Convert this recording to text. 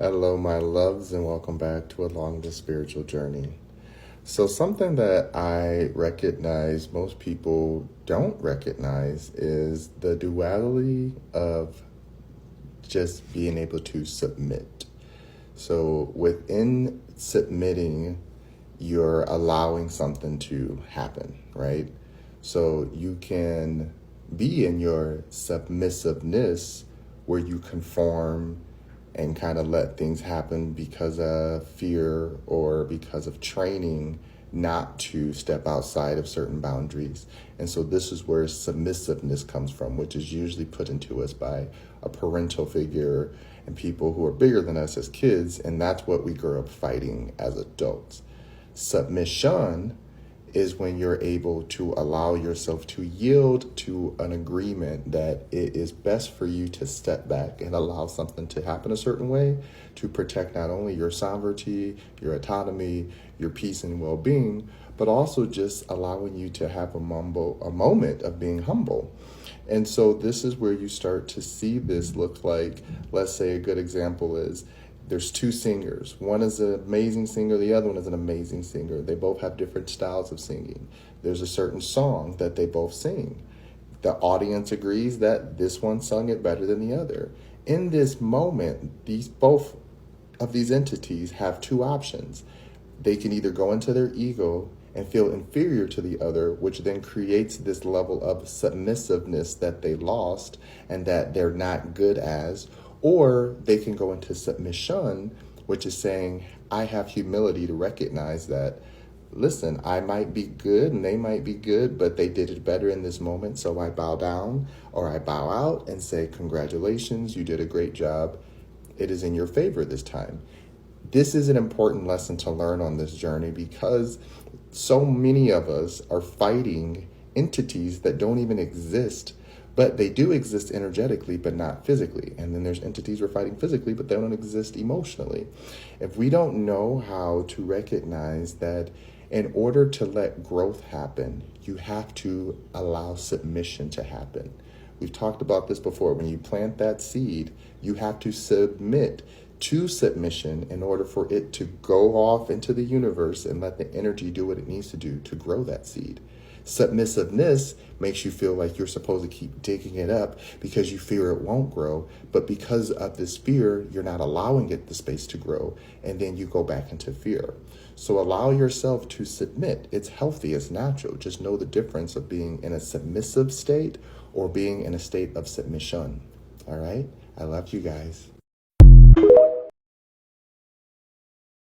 Hello, my loves, and welcome back to Along the Spiritual Journey. So, something that I recognize most people don't recognize is the duality of just being able to submit. So, within submitting, you're allowing something to happen, right? So, you can be in your submissiveness where you conform and kind of let things happen because of fear or because of training not to step outside of certain boundaries. And so this is where submissiveness comes from, which is usually put into us by a parental figure and people who are bigger than us as kids. And that's what we grow up fighting as adults. Submission is when you're able to allow yourself to yield to an agreement that it is best for you to step back and allow something to happen a certain way to protect not only your sovereignty, your autonomy, your peace and well-being, but also just allowing you to have a moment of being humble. And so this is where you start to see this look like, let's say a good example is there's two singers. One is an amazing singer, the other one is an amazing singer. They both have different styles of singing. There's a certain song that they both sing. The audience agrees that this one sung it better than the other. In this moment, both of these entities have two options. They can either go into their ego and feel inferior to the other, which then creates this level of submissiveness that they lost and that they're not good as, or they can go into submission, which is saying, I have humility to recognize that, listen, I might be good and they might be good, but they did it better in this moment. So I bow down or I bow out and say, congratulations, you did a great job. It is in your favor this time. This is an important lesson to learn on this journey because so many of us are fighting entities that don't even exist, but they do exist energetically, but not physically. And then there's entities we're fighting physically, but they don't exist emotionally. If we don't know how to recognize that in order to let growth happen, you have to allow submission to happen. We've talked about this before. When you plant that seed, you have to submit to submission in order for it to go off into the universe and let the energy do what it needs to do to grow that seed. Submissiveness makes you feel like you're supposed to keep digging it up because you fear it won't grow. But because of this fear, you're not allowing it the space to grow. And then you go back into fear. So allow yourself to submit. It's healthy, it's natural. Just know the difference of being in a submissive state or being in a state of submission. All right? I love you guys.